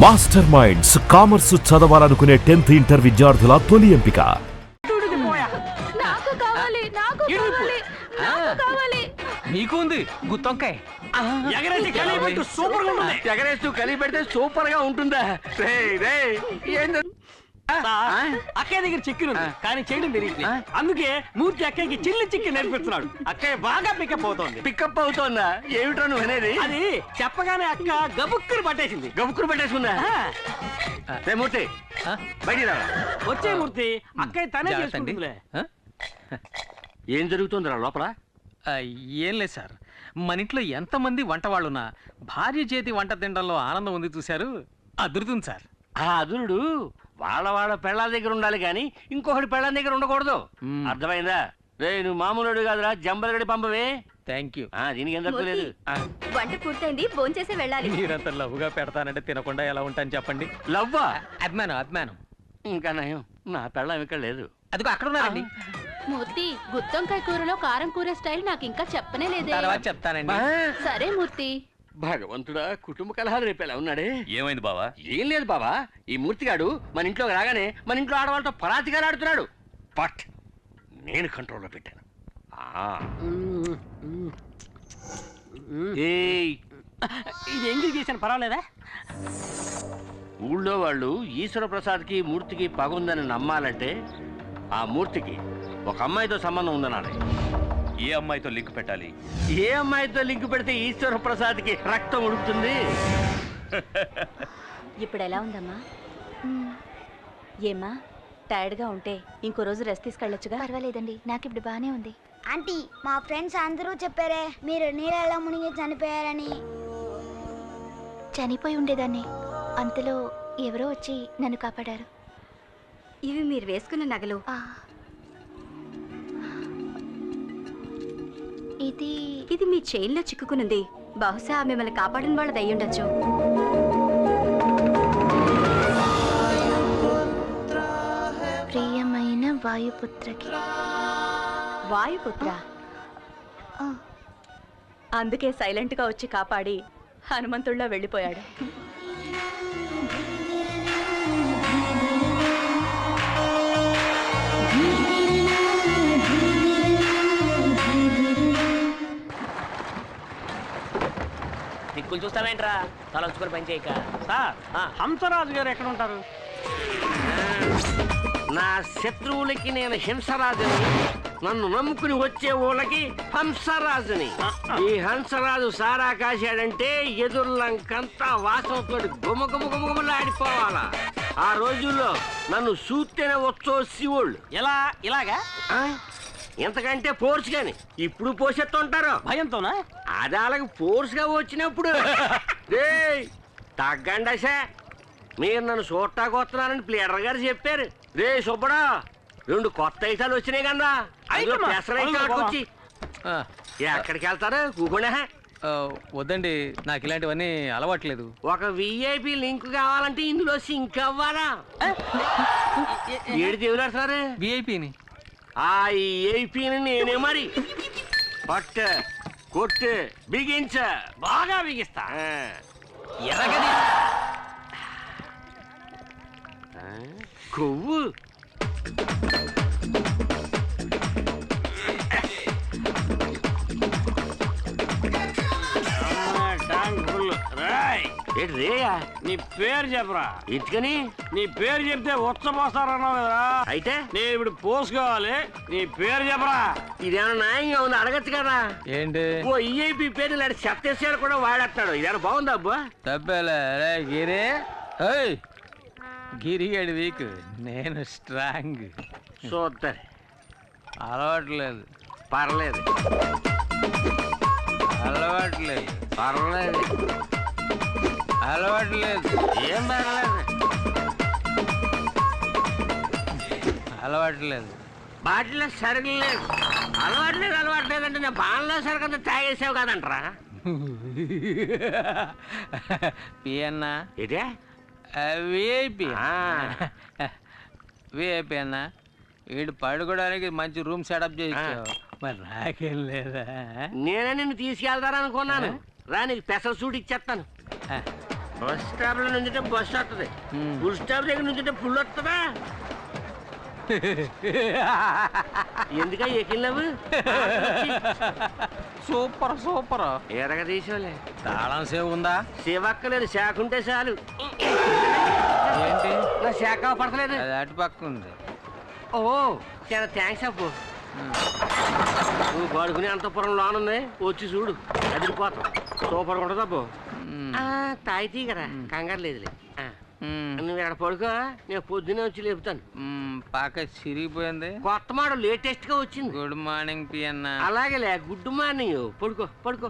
Master minds commerce చదవాలనుకునే 10th inter విద్యార్థుల తొలి ఎంపిక. నీకు ఉంది గుత్తొంకాయ ఎగరేస్తూ కలిగి పెడితే సూపర్ గా ఉంటుందా? అక్కయ్య దగ్గర చికెన్ ఉంది కానీ చేయడం తెలియదు. అందుకే మూర్తి అక్కయ్యకి చిల్లి చికెన్ నేర్పిస్తున్నాడు. అక్కయ్య బాగా పికప్ అవుతోంది. పికప్ అవుతోందా? ఏమిటో నువ్వు అనేది? అది చెప్పగానే అక్క గబుక్కుని పట్టేసింది. గబుక్కులు పెట్టేసుకుందా? మూర్తి బయటికి రా. వచ్చే మూర్తి అక్కయ్య తనే చేసుకుంటుందిలే. ఏం జరుగుతుందిరా లోపల? ఏం లేదు సార్, మన ఇంట్లో ఎంతమంది వంట వాళ్ళున్నా భార్య చేతి వంట తినడంలో ఆనందం ఉంది చూశారు, అదురుతుంది సార్. ఆ అదురుడు వాళ్ళ పెళ్ళాల దగ్గర ఉండాలి కానీ ఇంకొకటి పెళ్ళాల దగ్గర ఉండకూడదు. అర్థమైందా? రే నువ్వు మామూలుడు కాదురా, జంబలగడి పంపవే. Thank you. దీనికి ఏం తక్కువ లేదు. వంట పూర్తయింది, భోంచేసి వెళ్ళాలి. మీరంత లవ్వుగా పెడతానంటే తినకుండా ఎలా ఉంటాను చెప్పండి. లవ్వా? అభిమానం. ఇంకా నయం, నా పెళ్ళం ఇక్కడ లేదు. అదిగో అక్కడ ఉన్నారండి. మూర్తి, గుత్తొంకాయ కూరలో కారం కూర స్టైల్ నాకు ఇంకా చెప్పనే లేదే. తర్వాత చెప్తానండి. సరే మూర్తి. భగవంతుడా, కుటుంబ కలహాలు రేపేలా ఉన్నాడే. ఏమైంది బావా? ఏం లేదు బాబా, ఈ మూర్తిగాడు మన ఇంట్లోకి రాగానే మన ఇంట్లో ఆడవాళ్ళతో పరాతిగా ఆడుతున్నాడు. బట్ నేను కంట్రోల్లో పెట్టాను. ఇది ఎంగిల్ చేశాను, పర్వాలేదా? ఊళ్ళో వాళ్ళు ఈశ్వర ప్రసాద్కి మూర్తికి పగుందని నమ్మాలంటే ఆ మూర్తికి ఒక అమ్మాయితో సంబంధం ఉందనాలి. ఏ అమ్మాయితో లింక్ పెట్టాలి? ఏ అమ్మాయితో లింక్ పెడితే ఈశ్వర ప్రసాద్కి రక్తం ఉడుకుతుంది? ఇప్పుడు ఎలా ఉందమ్మా? ఏమ్మా, టైర్డ్గా ఉంటే ఇంకో రోజు రెస్ట్ తీసుకెళ్ళొచ్చుగా. పర్వాలేదండి, నాకు ఇప్పుడు బాగానే ఉంది. ఆంటీ, మా ఫ్రెండ్స్ అందరూ చెప్పారే మీరు నీళ్ళలో మునిగి చనిపోయారని. చనిపోయి ఉండేదాన్ని, అంతలో ఎవరో వచ్చి నన్ను కాపాడారు. ఇవి మీరు వేసుకున్న నగలు. ఇది మీ చైన్లో చిక్కుకునుంది. బహుశా మిమ్మల్ని కాపాడిన వాళ్ళది అయ్యుండొచ్చు. ప్రియమైన వాయుపుత్రకి. వాయుపుత్ర? అందుకే సైలెంట్గా వచ్చి కాపాడి హనుమంతుడిలో వెళ్ళిపోయాడు. దిక్కులు చూస్తావేంట్రా, తలంచుకొని పని చేయక. సార్, హంసరాజు గారు ఎక్కడ ఉంటారు? నా శత్రువులకి నేను హింసరాజుని, నన్ను నమ్ముకుని వచ్చే ఊళ్ళకి హంసరాజుని. ఈ హంసరాజు సారా కాశాడంటే ఎదుర్లంకంతా వాసనతో గుమగుమగుమగుమలాడిపోవాలా. ఆ రోజుల్లో నన్ను చూస్తేనే వచ్చో శివుళ్ళు. ఇలాగా ఎంతకంటే ఫోర్స్ గాని ఇప్పుడు పోసెత్తుంటారు భయంతోనా? అది అలాగ ఫోర్స్ గా వచ్చినప్పుడు తగ్గండసా. మీరు నన్ను చూడటానికి వస్తున్నారని ప్లేడర్ గారు చెప్పారు. రే సుబ్బడా, 2 కొత్త ఐటాలు వచ్చినాయి కదా, పెసరైతాడుకొచ్చి ఎక్కడికి వెళ్తారు? కూకుండా వద్దండి, నాకు ఇలాంటివన్నీ అలవాట్లేదు. ఒక విఐపి లింక్ కావాలంటే ఇందులో సింక్ అవ్వాలా? ఏడు దేవులాడుతున్నారు విఐపిని. ఆ ఏపీని నేనే మరి పట్ట కొట్టు బిగించ బాగా బిగిస్తా. కొవ్వు రేయా, నీ పేరు చెప్పరా. ఎందుకని? నీ పేరు చెప్తే ఉచ్చపోస్తారన్నావు కదా, అయితే నేను ఇప్పుడు పోసుకోవాలి. నీ పేరు చెప్పరా. ఇదేమన్నా న్యాయంగా ఉంది? అడగచ్చు కదా. ఏంటి? ఓ ఈఐపి పేరు లాంటి సత్యశాలు కూడా వాడేస్తాడు. ఇదేమన్నా బాగుందా అబ్బా? తప్పేలే గిరి. గిరిగాడి వీక్, నేను స్ట్రాంగ్. చూద్దాం. అలవాట్లేదు. పర్లేదు. అలవాట్లేదు. పర్లేదు. అలవాట్లేదు. ఏం పర్లేదు. అలవాట్లేదు. బాటిలో సరుకు లేదు. అలవాట్లేదు అంటే నేను బాణలో సరుకు అంతా తాగేసావు కదంటరా. పియన్నా ఇదే విఐపి. విఐపి అన్నా, వీడు పడుకోవడానికి మంచి రూమ్ సెటప్ చేయించావు, మరి నాకేం లేదా? నేనే నిన్ను తీసుకెళ్తారనుకున్నాను. రా, నీకు పెసర సూట్ ఇచ్చేస్తాను. బస్ స్టాప్ లో నుంచుంటే బస్సు వస్తుంది, ఫుల్ స్టాప్ దగ్గర నుంచుంటే ఫుల్ వస్తుందా? ఎందుక ఎక్కినవు? Super super. ఎరగ తీసుకోలే. తాళం సేవ్ ఉందా? సేవక్కలేదు, శాఖ ఉంటే చాలు. ఏంటి నా శాఖ పడతలేదు. అది అటు పక్క ఉంది. ఓ చాలా థ్యాంక్స్ అప్పు. నువ్వు పడుకుని అంతపురం లోనుంది, వచ్చి చూడు, అదిరిపోతాం. సూపర్ ఉంటుంది అప్పు. తాగితీ కదా, కంగారు లేదులే. నువ్వు ఎక్కడ పడుకో, నేను పొద్దునే వచ్చి లేపుతాను. పాక చిరిగిపోయింది. కొత్త మోడల్ లేటెస్ట్ గా వచ్చింది. గుడ్ మార్నింగ్ పియన్న. అలాగేలే, గుడ్ మార్నింగ్. పడుకో పడుకో.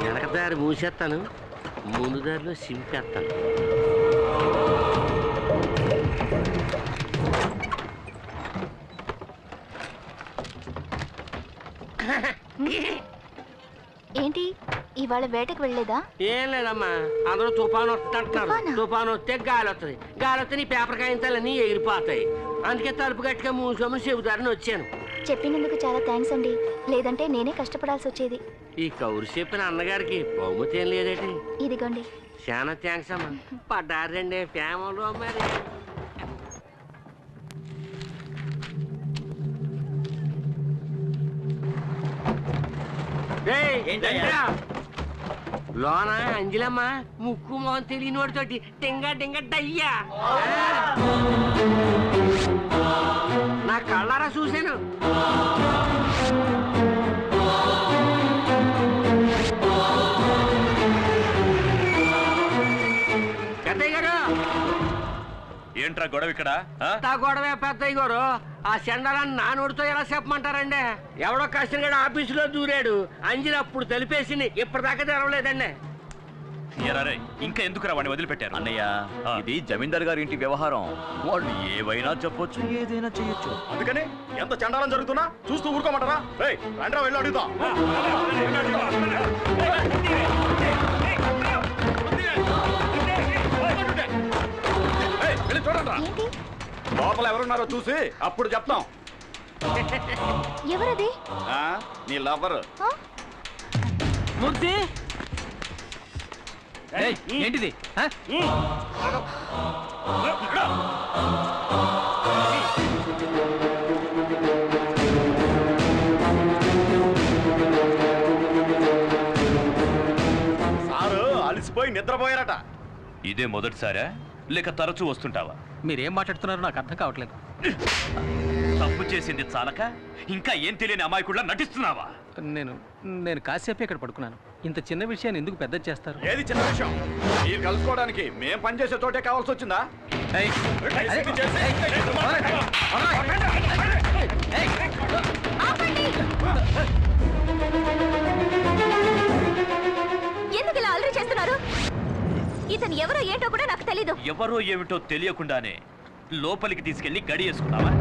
వెనక దారి మూసేస్తాను, ముందు దారిలో సింపేస్తాను. ఏంటి ఇవాళ వేటకు వెళ్ళలేదా? ఏం లేదమ్మా, అందరూ తుఫాను వస్తుంటున్నారు. తుఫాను వస్తే గాలి వస్తుంది, గాలి వస్తే నీ పేపర్ కాయించాలన్నీ ఎగిరిపోతాయి. అందుకే తలుపు గట్టిగా మూసోమని చెబుతారని వచ్చాను. చెప్పినందుకు చాలా థ్యాంక్స్ అండి, లేదంటే నేనే కష్టపడాల్సి వచ్చేది. ఈ కౌరు చెప్పిన అన్నగారికి బహుమతి ఏం లేదేటి? ఇదిగోండి. చాలా థ్యాంక్స్ అమ్మా. పడ్డారండి ఫ్యామిలీలో మరి. లోన అంజలమ్మ ముక్కు మొహం తెలియని వాడితోటి టింగ టింగ డయ్యా. నా కళ్ళారా చూశాను. పెద్దయ్య గారు, ఏంట్రా గొడవ ఇక్కడ? గొడవే పెద్దయ్య గారు. ఆ చెండాలని నా నోటితో ఎలా చెప్పమంటారండి? ఎవడో కష్టంగా ఆఫీసులో దూరాడు, అంజలి అప్పుడు తెలిపేసింది, ఇప్పటిదాకా తెరవలేదండి. ఇంకా ఎందుకు వాడిని వదిలిపెట్టారు? అన్నయ్య, ఇది జమీందార్ గారి ఇంటి వ్యవహారం. వాళ్ళు ఏవైనా చెప్పొచ్చు, ఏదైనా చేయొచ్చు. అందుకని ఎంత చండాలం జరుగుతున్నా చూస్తూ ఊరుకోమంటారా? రండ్రా, వెళ్ళి అడుగుదాం. లోపల ఎవరున్నారో చూసి అప్పుడు చెప్తాం. ఎవరది? నీ లవర్. మూర్తి, ఏంటిది? సారు అలసిపోయి నిద్రపోయారట. ఇదే మొదటిసారా లేక తరచూ వస్తుంటావా? మీరేం మాట్లాడుతున్నారో నాకు అర్థం కావట్లేదు. తప్పు చేసింది చాలక ఇంకా ఏం తెలియని అమాయకుడిలా నటిస్తున్నావా? నేను కాసేపు ఇక్కడ పడుకున్నాను. ఇంత చిన్న విషయాన్ని ఎందుకు పెద్ద చేస్తారు? ఏది చిన్న విషయం? మీరు కలుసుకోవడానికి మేం పనిచేసే చోటే కావాల్సి వచ్చిందా? ఎందుకు ఇలా అల్లరి చేస్తున్నారు? ఇతను ఎవరో ఏంటో కూడా నాకు తెలీదు. ఎవరో ఏమిటో తెలియకుండానే లోపలికి తీసుకెళ్లి గడి వేసుకున్నావా?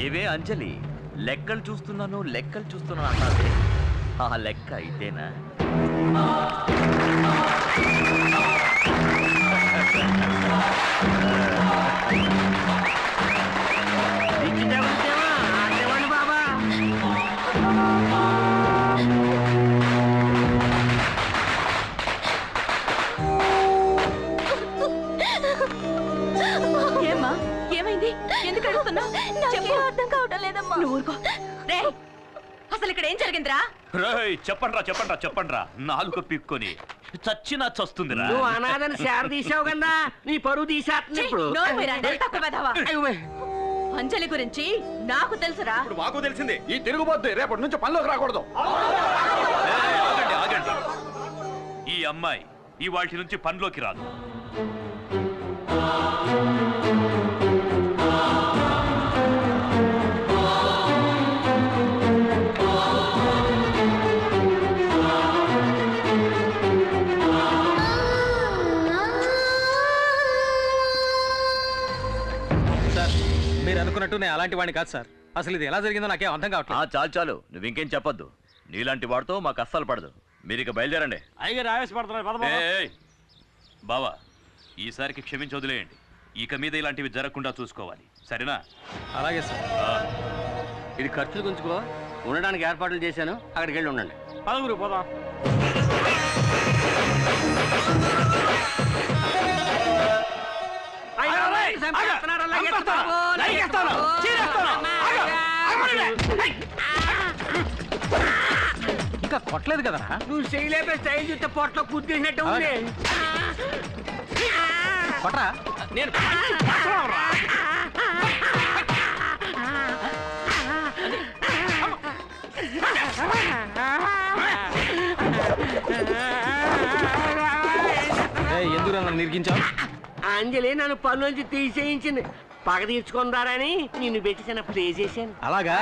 ఏవే అంజలి, లెక్కలు చూస్తున్నాను అన్నది. ఆ లెక్క ఇదేనా? బాబా, ఏమ్మా, ఏమైంది? ఎందుకు అడుగుతున్నావు? అర్థం కావటం లేదమ్మా. అసలు ఇక్కడ ఏం జరిగిందిరా? చెప్పండ్రా నాలుగు పిక్కొని చచ్చినా చస్తుందిరా. నువ్వు అనాథని శార తీసావు కదా, నీ పరువు తీసేస్తుంది ఇప్పుడు. అంజలి గురించి నాకు తెలుసురా. ఇప్పుడు మాకు తెలిసింది. ఈ తిరుగుబోద్దు రేపటి నుంచి పనిలోకి రాకూడదు. ఆగండి. ఈ అమ్మాయి ఇవాటి నుంచి పనిలోకి రాదు. మీరు అనుకున్నట్టు నేను అలాంటి వాడిని కాదు సార్. అసలు ఇది ఎలా జరిగిందో నాకేం అర్థం కావట్లేదు. చాలు, నువ్వు ఇంకేం చెప్పొద్దు. నీలాంటి వాడితో మాకు అస్సలు పడదు. మీరు ఇక బయలుదేరండి. బావా, ఈసారికి క్షమించి వదిలేయండి. ఇక మీద ఇలాంటివి జరగకుండా చూసుకోవాలి. సరేనా? అలాగే సార్. ఇది ఖర్చులు గుంచుకో, ఉండడానికి ఏర్పాట్లు చేశాను, అక్కడికి వెళ్ళి ఉండండి. పదగురు పోదాం. ఇంకా కొట్టలేదు కదరా? నువ్వు చేయలేపే స్టైల్ చూస్తే పొట్టలో కుద్దేసినట్టు ఉంది. కొట్రా. నేను ఎందుకు నన్ను నిరికించావు? అంజలి నన్ను పనులోంచి తీసేయించింది. పగ తీర్చుకుందారని నిన్ను పెట్టి చిన్న ప్లే చేశాను. అలాగా?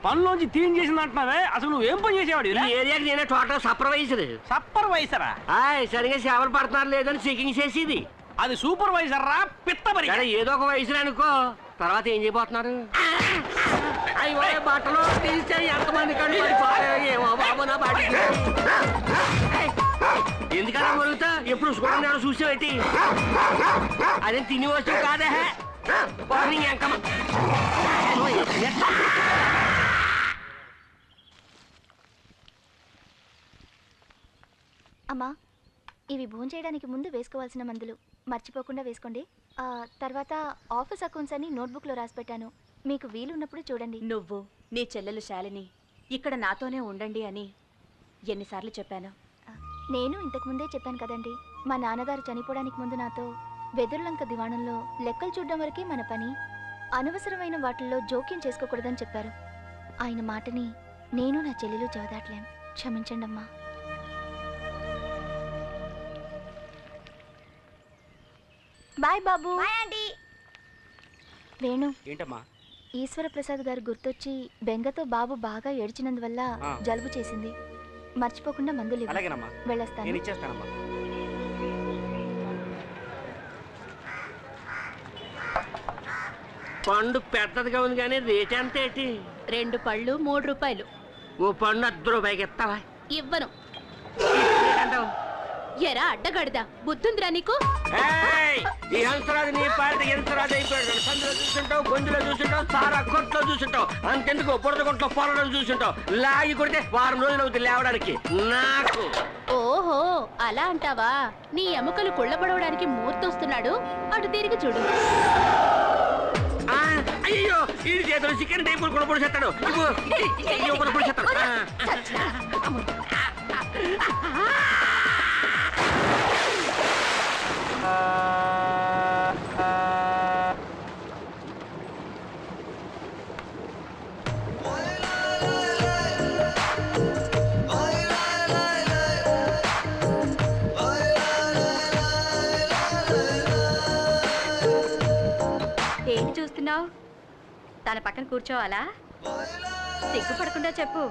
పనులోంచి తీన్ చేసింది అంటున్నావే, అసలు నువ్వేం పని చేసేవాడు? ఈ ఏరియాకి నేనే టోటల్ సూపర్వైజర్. సూపర్వైజరా? సరిగా సేవలు పడుతున్నారు లేదని చెకింగ్ చేసేది. అది సూపర్వైజర్ రా, పిత్తబరి. ఏదో ఒక వయసులో అనుకో, తర్వాత ఏం చేయబోతున్నారు? అయ్యో బట్టలు తీస్తే ఎంతమంది కండి ఏమో బాబు నా బాడీ. ఎందుకలా మొరుగుతా? ఎప్పుడు చూడండి చూసేవేటి? అదే తిని వస్తువు కాదే. ఎంకమ్మ అమ్మా, ఇవి భోజనం చేయడానికి ముందు వేసుకోవాల్సిన మందులు మర్చిపోకుండా వేసుకోండి. తర్వాత ఆఫీస్ అకౌంట్స్ అని నోట్బుక్లో రాసి పెట్టాను, మీకు వీలున్నప్పుడు చూడండి. నువ్వు నీ చెల్లెలు శాలిని ఇక్కడ నాతోనే ఉండండి అని ఎన్నిసార్లు చెప్పాను? నేను ఇంతకుముందే చెప్పాను కదండి, మా నాన్నగారు చనిపోవడానికి ముందు నాతో వెదురులంక దివాణంలో లెక్కలు చూడడం వరకే మన పని, అనవసరమైన వాటిల్లో జోక్యం చేసుకోకూడదని చెప్పారు. ఆయన మాటని నేను నా చెల్లెలు చదవట్లేం. క్షమించండి అమ్మా. బాయ్ బాబు. వేణు, ఏంటమ్మా? ఈశ్వర ప్రసాద్ గారు గుర్తొచ్చి బెంగతో బాబు బాగా ఏడ్చినందువల్ల జలుబు చేసింది. మర్చిపోకుండా మందులు ఇవ్వు. వెళ్ళొస్తాను. పండు పెద్దదిగా ఉంది కానీ రేట్ ఎంత ఏంటి? 2 పళ్ళు 3 రూపాయలు. ఓ పండు 10 రూపాయకి ఇస్తావా? ఇవ్వను. ఎరా అడ్డగడదా, బుద్ధుందిరా నీకు? ఈ హంసరాజు నీ పాట హంసరాజు అయిపోయాడు. సందులో చూసుంటావు, గొంతులో చూసుంటావు, సారా కొట్లో చూసుంటావు, అంతెందుకు బురద కొట్లో పొలడం చూసుంటావు. లాగి కొడితే 4 రోజులు అవుతుంది లేవడానికి. నాకు ఓహో అలా అంటావా? నీ ఎముకలు కుళ్ళబడవడానికి మూర్తొస్తున్నాడు, అటు తిరిగి చూడు. అయ్యో ఈ చేతులు చికెన్ టైపులు కూడా పొడిచేస్తాడు. పొడిచేస్తాడు. ఏంటి చూస్తున్నావు? తన పక్కన కూర్చోవాలా? సిగ్గుపడకుండా చెప్పు.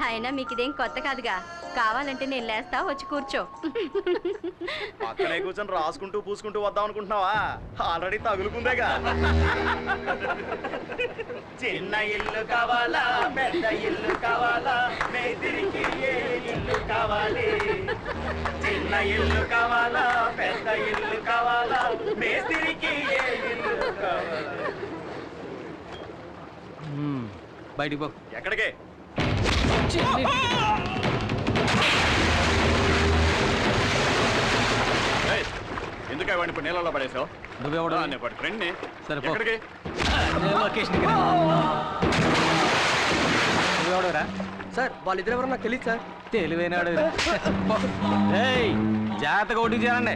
అయినా మీకు ఇదేం కొత్త కాదుగా. కావాలంటే నేను లేస్తా, వచ్చి కూర్చో. పక్కనే కూర్చొని రాసుకుంటూ పూసుకుంటూ వద్దాం అనుకుంటున్నావా? ఆల్రెడీ తగులుకుందేగా. చిన్న ఇల్లు కావాలా, పెద్ద ఇల్లు కావాలా, మేస్త్రికి ఏ ఇల్లు కావాలి? చిన్న ఇల్లు కావాలా, పెద్ద ఇల్లు కావాలా, మేస్త్రికి ఏ ఇల్లు కావాలి? బయటికి పో. ఎక్కడికి? ఎందుకు వాడిని ఇప్పుడు నీళ్ళలో పడేసావు? నువ్వెవడు? ఫ్రెండ్ని. సరే ఎక్కడికి? నువ్వెవడరా? సార్ వాళ్ళిద్దరు ఎవరో నాకు తెలియదు సార్. తెలివైనాడు. జాగ్రత్తగా ఓటింగ్ చేయాలండి.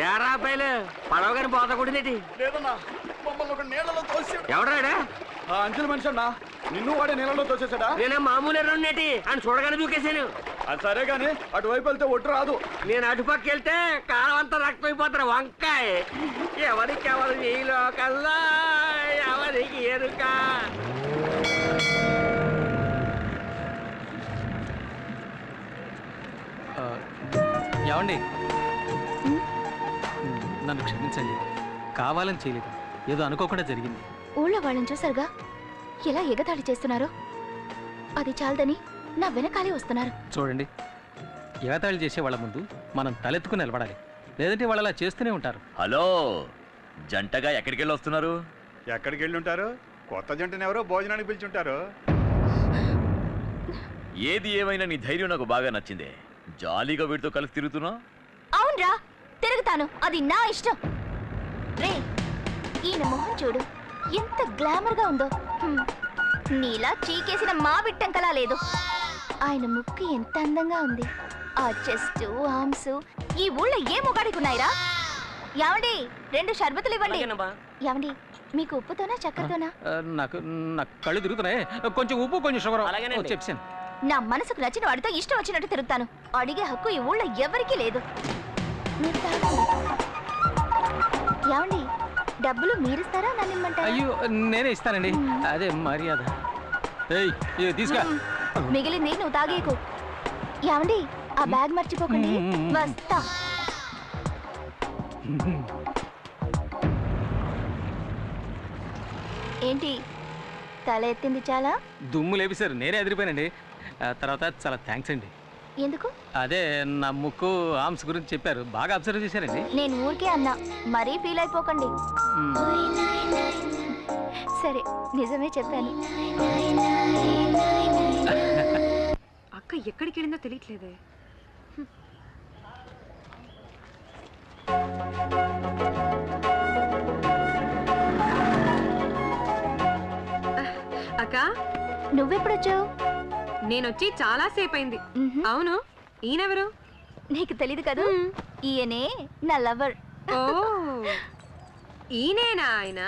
ఏరా అబ్బాయిలు పడవ గారి పోత కొట్టిందేటి? లేదన్నా, మమ్మల్ని ఒక నీళ్ళలో తోసాడు. ఎవడాడా? అంచెల మనిషి అన్నా, నిన్ను వాడే నీళ్ళలో తోసేసాడా? నేను మామూలు ఎర్రనేటి అని చూడగానే దూకేశాను. అది సరే గాని అటువైపు వెళ్తే ఒట్టు రాదు. నేను అటుపక్క వెళ్తే కాలం అంతా రక్తం అయిపోతారు. వంకాయ ఎవరికి ఎవరు ఈ లోకల్లా ఎవరికి ఎరుక? ఏమండి, నన్ను క్షమించండి. కావాలని చేయలేదు, ఏదో అనుకోకుండా జరిగింది. ఊళ్ళో వాళ్ళని చూసారుగా ఎలా ఎగతాళి చేస్తున్నారో. అది చాలదని నా వెనకాలే వస్తున్నారు. చూడండి, ఎగతాళి చేసే వాళ్ళ ముందు మనం తలెత్తుకుని నిలబడాలి, లేదంటే వాళ్ళు అలా చేస్తూనే ఉంటారు. హలో, జంటగా ఎక్కడికి వెళ్ళి వస్తున్నారు? ఎక్కడికి వెళ్ళి ఉంటారు? కొత్త జంటని ఎవరో భోజనానికి పిలిచుంటారు. ఏది ఏమైనా నీ ధైర్యం నాకు బాగా నచ్చిందే. జాలీగా వీడితో కలిసి తిరుగుతున్నా. అవునరా, తిరుగుతాను, అది నా ఇష్టం. రే, ఈయన మొహం చూడు, ఎంత గ్లామర్ గా ఉందో. నీలా చీకేసిన మా బిట్టంకలా లేదు. ఆయన ముక్కు ఎంత అందంగా ఉంది. ఆ చెస్ట్, ఆర్మ్స్ ఈ ఊళ్ళో ఏ మొగాడికి ఉన్నాయిరా? యావండి, 2 షర్బతులు ఇవ్వండి. యావండి, మీకు ఉప్పుతోనా చక్కెరతోనా? నాకు కళ్ళు తిరుగుతున్నాయి, కొంచెం ఉప్పు కొంచెం షుగర్ చెప్పాను. నా మనసుకు నచ్చిన వాడితో ఇష్టం వచ్చినట్టు తిరుగుతాను. అడిగే హక్కు ఈ ఊళ్ళో ఎవరికీ లేదు. మీరు తాగండి. యావండి, డబ్బులు మీరిస్తారా నన్ను ఇమ్మంటారా? అయ్యో, నేనే ఇస్తానండి, అదే మర్యాద. తీసుకా. మిగిలింది నువ్వు తాగేకు. యావండి, ఆ బ్యాగ్ మర్చిపోకండి. వస్తా. ఏంటి తల ఎత్తింది చాలా? దుమ్ము లేపిసారు, నేనే ఎదిరిపోయానండి. తర్వాత చాలా థ్యాంక్స్ అండి. ఎందుకు? అదే నా ముక్కు ఆర్మ్స్ గురించి చెప్పారు, బాగా అబ్జర్వ్ చేశారండి. నేను ఊరికే అన్నా, మరీ ఫీల్ అయిపోకండి. సరే, నిజమే చెప్పాను. అక్క ఎక్కడికి వెళ్ళిందో తెలియట్లేదే. అక్క, నువ్వెప్పుడొచ్చావు? నేనొచ్చి చాలా సేపు అయింది. అవును, ఈయనెవరు? నీకు తెలీదు కదా, ఈయనే నా లవర్. ఓ, ఈయనేనా ఆయన?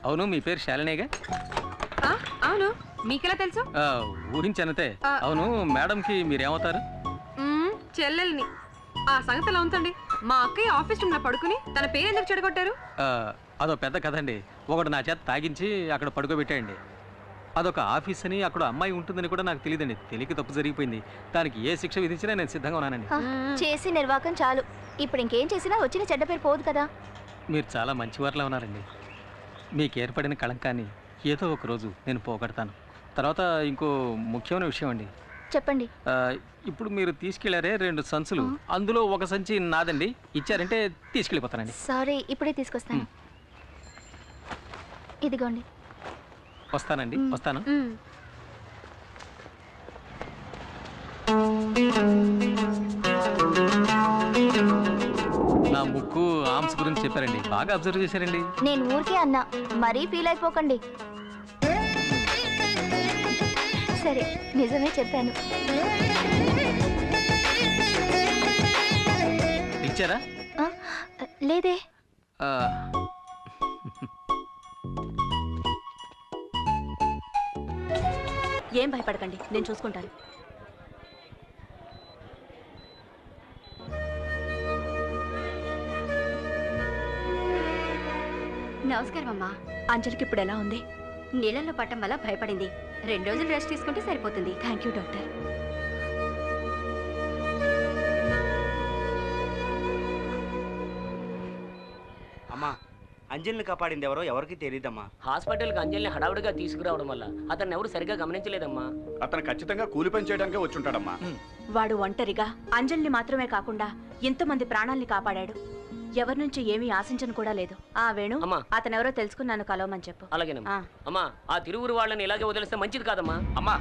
అవును, మీ పేరు శాలినేగా? అవును, మీకెలా తెలుసు? ఊహించనతే. అవును, మేడంకి మీరేమవుతారు? చెల్లెల్ని. ఆ సంగతి ఎలా ఉంచండి. మా అక్కయ్య ఆఫీస్ రూమ్ లో పడుకుని తన పేరు ఎందుకు చెడగొట్టారు? అదో పెద్ద కథ అండి. ఒకడు నా చేత తాగించి అక్కడ పడుకోబెట్టాయండి. అదొక ఆఫీస్ అని, అక్కడ అమ్మాయి ఉంటుందని కూడా నాకు తెలియదండి. తెలియక తప్పు జరిగిపోయింది. దానికి ఏ శిక్ష విధించినా నేను సిద్ధంగా ఉన్నానండి. చేసి నిర్వాకం చాలు. ఇప్పుడు ఇంకేం చేసినా వచ్చిన చెడ్డ పేరు పోదు కదా. మీరు చాలా మంచివారిలా ఉన్నారండి. మీకు ఏర్పడిన కళంకాన్ని ఏదో ఒక రోజు నేను పోగొడతాను. తర్వాత ఇంకో ముఖ్యమైన విషయం అండి. చెప్పండి. ఇప్పుడు మీరు తీసుకెళ్లారే 2 సంచులు, అందులో ఒక సంచి నాదండి. ఇచ్చారంటే తీసుకెళ్ళిపోతానండి. సారీ, ఇప్పుడే తీసుకొస్తాను. ఇదిగోండి. వస్తానండి, వస్తాను. నా ముక్కు ఆర్మ్స్ గురించి చెప్పారండి, బాగా అబ్జర్వ్ చేశారండి. నేను ఊరికే అన్నా, మరీ ఫీల్ అయిపోకండి. సరే, నిజమే చెప్పాను. ఇచ్చారా? లేదే. ఏం భయపడకండి, నేను చూసుకుంటాను. నమస్కారం అమ్మా. అంజలికి ఇప్పుడు ఎలా ఉంది? నీళ్ళల్లో పట్టం వల్ల భయపడింది. 2 రోజులు రెస్ట్ తీసుకుంటే సరిపోతుంది. Thank you doctor. అమ్మా, అంజలిని కాపాడింది ఎవరో ఎవరికి తెలియదమ్మా. హాస్పిటల్కి అంజలిని హడావుడిగా తీసుకురావడం వల్ల అతన్ని ఎవరు సరిగా గమనించలేదమ్మా. అతను ఖచ్చితంగా కూలి పని చేయడానికే వచ్చుంటాడమ్మా. వాడు ఒంటరిగా అంజలిని మాత్రమే కాకుండా ఎంతమంది ప్రాణాల్ని కాపాడాడు. ఎవరి నుంచి ఏమీ ఆశించను కూడా లేదు. ఆ వేణు, అతనెవరో తెలుసుకుని నన్ను కలవమని చెప్పు. అలాగేనమ్మా. అమ్మా, ఆ తిరువురు వాళ్ళని ఇలాగే వదిలేస్తే మంచిది కాదమ్మా. అమ్మా,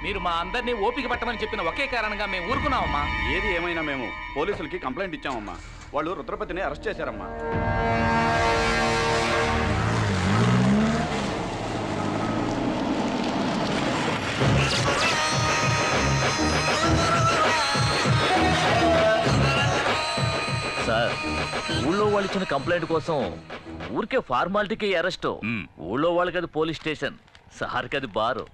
మీరు మా అందరినీ ఓపిక పట్టమని చెప్పిన ఒకే కారణంగా మేము ఊరుకున్నామమ్మా. ఏది ఏమైనా మేము పోలీసులకి కంప్లైంట్ ఇచ్చామమ్మా. వాళ్ళు రుద్రపతిని అరెస్ట్ చేశారమ్మా. సార్, ఊళ్ళో వాళ్ళు ఇచ్చిన కంప్లైంట్ కోసం ఊరికే ఫార్మాలిటీకి అరెస్ట్. ఊళ్ళో వాళ్ళకి అది పోలీస్ స్టేషన్, సార్కి అది బారు.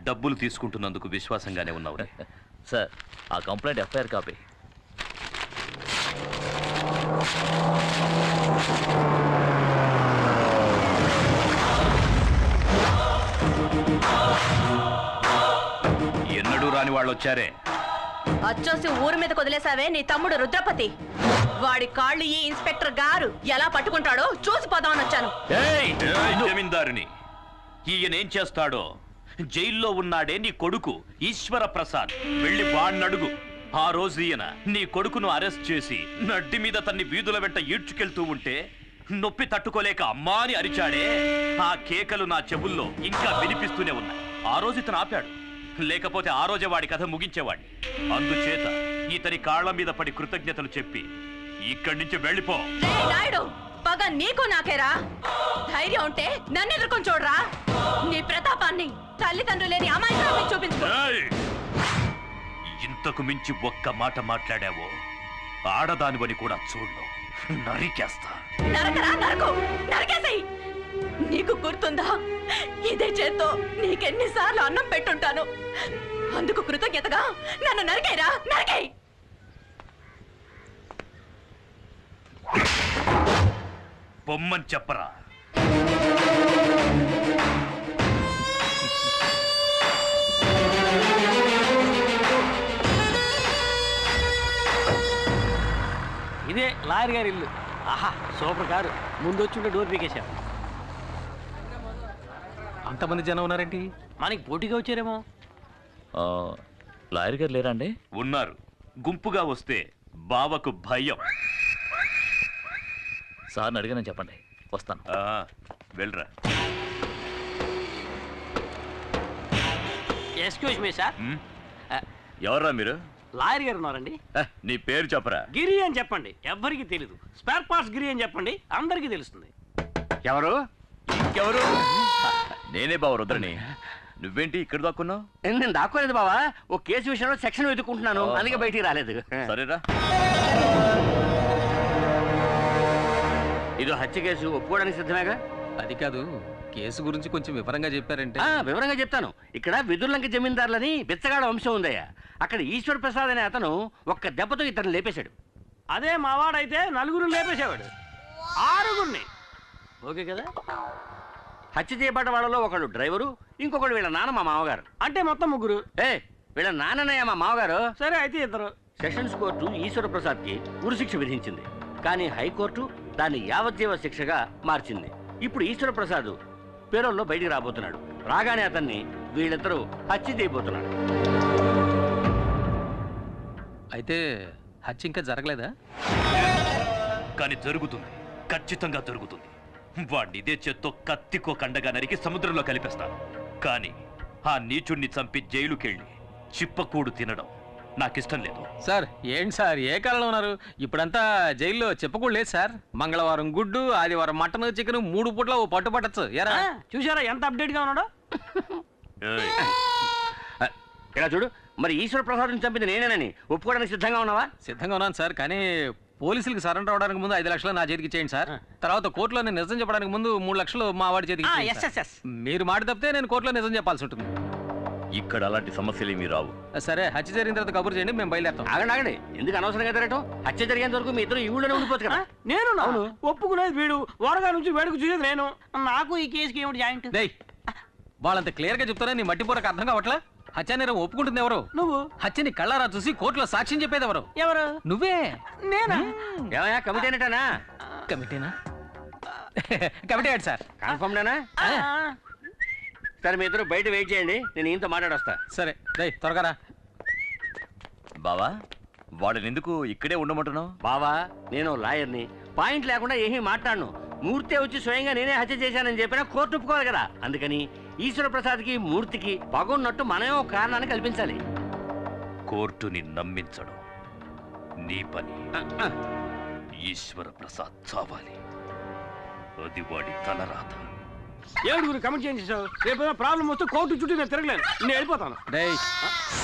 డబ్బులు తీసుకుంటున్నందుకు విశ్వాసంగానే ఉన్నావు సార్. ఆ కంప్లైంట్ ఎఫ్ఐఆర్ కాపీ. ఎన్నడూ రాని వాళ్ళు వచ్చారే. అచ్చోసి ఊరి మీద వదిలేసావే నీ తమ్ముడు రుద్రపతి. వాడి కాళ్ళు ఈ ఇన్స్పెక్టర్ గారు ఎలా పట్టుకుంటాడో చూసిపోదామని వచ్చాను. జమీందారుని ఈయనేం చేస్తాడో జైల్లో ఉన్నాడే నీ కొడుకు ఈశ్వర ప్రసాద్, వెళ్ళి వాడినడుగు. ఆ రోజు ఈయన నీ కొడుకును అరెస్ట్ చేసి నడ్డి మీద తన్ని వీధుల వెంట ఈడ్చుకెళ్తూ ఉంటే నొప్పి తట్టుకోలేక అమ్మా అని అరిచాడే, ఆ కేకలు నా చెవుల్లో ఇంకా వినిపిస్తూనే ఉన్నాయి. ఆ రోజు ఇతను ఆపాడు, లేకపోతే ఆ రోజే వాడి కథ ముగించేవాడిని. అందుచేత ఇతని కాళ్ల మీద పడి కృతజ్ఞతలు చెప్పి ఇక్కడి నుంచి వెళ్ళిపో. నాయుడు, పగ నీకు నాకేరా? ధైర్యం ఉంటే నన్ను ఎదుర్కొని చూడరా. నీ ప్రతాపాన్ని తల్లిదండ్రులు లేని అమాయకురాల్ని చూపించుకో. ఇంతకు మించి ఒక్క మాట మాట్లాడావో ఆడదానివని కూడా చూడు, నరికేస్తా. నరకరా, నరకు, నరికేసేయ్. నీకు గుర్తుందా, ఇదే చేత్తో నీకెన్నిసార్లు అన్నం పెట్టుంటాను. అందుకు కృతజ్ఞతగా నన్ను నరికేరా, నరికేయ్. బొమ్మని చెప్పరా. ఇదే లాయర్ గారి ఇల్లు. ఆహా, సూపర్ కారు. ముందు వచ్చి డోర్ పీకేశాం. అంతమంది జనం ఉన్నారేంటి? మనకి పోటీగా వచ్చారేమో. లాయర్ గారు లేరా అండి? ఉన్నారు. గుంపుగా వస్తే బావకు భయం. సార్ని అడిగానని చెప్పండి, వస్తాను. వెళ్ళరా. Excuse me sir. ఎవర్రా మీరు? లాయర్ గారు ఉన్నారండి. నీ పేరు చెప్పరా. గిరి అని చెప్పండి, ఎవ్వరికి తెలీదు. స్పేర్ పార్ట్స్ గిరి అని చెప్పండి, అందరికీ తెలుస్తుంది. ఎవరు? ఇంకెవరు? నేనే బావ రుద్రని. నువ్వేంటి ఇక్కడ దాక్కున్నావు? నేను దాక్కోలేదు బావా, ఓ కేసు విషయంలో సెక్షన్ వెతుక్కుంటున్నాను, అందుకే బయటికి రాలేదు. సరేరా. ఇది హత్య కేసు, ఒప్పుకోవడానికి సిద్ధమేగా? అది కాదు, కేసు గురించి కొంచెం వివరంగా చెప్పారంటే. వివరంగా చెప్తాను. ఇక్కడ వెదుర్లంక జమీందారులని బిచ్చగాడ వంశం ఉందయ్యా. అక్కడ ఈశ్వర్ ప్రసాద్ అనే అతను ఒక్క దెబ్బతో ఇతను లేపేశాడు. అదే మావాడైతే నలుగురు లేపేసేవాడు, 6గురిని. ఓకే కదా? హత్య చేయబడ్డ వాళ్ళలో ఒకడు డ్రైవరు, ఇంకొకడు వీళ్ళ నాన్న మా మామగారు. అంటే మొత్తం 3. వీళ్ళ నాన్ననయ్య మా మామగారు. సరే అయితే ఇద్దరు. సెషన్స్ కోర్టు ఈశ్వర ప్రసాద్ కి ఉరిశిక్ష విధించింది, కానీ హైకోర్టు దాన్ని యావజ్జీవ శిక్షగా మార్చింది. ఇప్పుడు ఈశ్వర ప్రసాద్ పేరోల్లో బయటికి రాబోతున్నాడు. రాగానే అతన్ని వీళ్ళిద్దరూ హత్య చేయబోతున్నాడు. అయితే హత్య ఇంకా జరగలేదా? కానీ జరుగుతుంది, ఖచ్చితంగా జరుగుతుంది. వాడిని ఇదే చేత్తో కత్తికో కండగా నరికి సముద్రంలో కలిపేస్తాను. కానీ ఆ నీచుణ్ణి చంపి జైలుకెళ్ళి చిప్పకూడు తినడం నాకిష్టం లేదు. సార్ ఏంటి సార్, ఏ కాలంలో ఉన్నారు? ఇప్పుడంతా జైల్లో చెప్పకూడదు లేదు సార్. మంగళవారం గుడ్డు, ఆదివారం మటన్, చికెన్, 3 పూట్ల ఓ పట్టు పట్టచ్చు. ఎరా చూసారా ఎంత అప్డేట్ గా ఉన్నాడో? ఇలా చూడు, మరి ఈశ్వర ప్రసాద్ చంపింది నేనేనని ఒప్పుకోవడానికి సిద్ధంగా ఉన్నావా? సిద్ధంగా ఉన్నాను సార్, కానీ పోలీసులకు సరెండర్ అవడానికి ముందు 5 లక్షలు నా చేతికి ఇచ్చేయండి సార్. తర్వాత కోర్టులో నేను నిజం చెప్పడానికి ముందు 3 లక్షలు మా వాడి చేతికి ఇచ్చేయండి. మీరు మాట తప్పితే నేను కోర్టులో నిజం చెప్పాల్సి ఉంటుంది. ఇక్కడ అలాంటి సమస్యలు ఏమీ రావు. సరే, హత్య జరిగిన తర్వాత కబురు చేయండి, మేము బయలుదేరుతాం. ఆగండి, ఎందుకు అనవసరంగా తిరగటం? హత్య జరిగేంత వరకు మీ ఇద్దరు ఈ ఊళ్ళోనే ఉండిపోతుంది కదా. నేను ఒప్పుకునేది వీడు, వరగా నుంచి వేడుకు చూసేది నేను. నాకు ఈ కేసుకి ఏమిటి జాయింట్? వాళ్ళంత క్లియర్ గా చెప్తారా, నీ మట్టిపూరకు అర్థం కావట్లా? హత్య నేరం ఒప్పుకుంటుంది ఎవరు? నువ్వు. హత్యని కళ్ళారా చూసి కోర్టులో సాక్ష్యం చెప్పేది ఎవరు? ఎవరు? నువ్వే. నేనా? ఏమయ్యా, కమిటీనేటనా? కమిటీనా? కమిటీ ఏంటి సార్? కన్ఫర్మ్ నేనా? సరే, మీ ఇద్దరు బయట వెయిట్ చేయండి, నేను ఈయనతో మాట్లాడొస్తా. సరే, త్వరగా రా. బావా, వాడిని ఎందుకు ఇక్కడే ఉండమంటున్నావు? బావా, నేను లాయర్ని, పాయింట్ లేకుండా ఏమీ మాట్లాడను. మూర్తి వచ్చి స్వయంగా నేనే హత్య చేశానని చెప్పినా కోర్టు ఒప్పుకోవాలి కదా. అందుకని ఈశ్వర ప్రసాద్కి మూర్తికి పగున్నట్టు మనమే ఒక కారణాన్ని కల్పించాలి. కోర్టుని నమ్మించడం నీ పని. ఈశ్వర ప్రసాద్ చావాలి, అది వాడి తలరాత. 7 కమిట్ చేయించావు. రేపు ప్రాబ్లం వస్తే కోర్టు చుట్టూ నేను తిరగలేను, నేను వెళ్ళిపోతాను.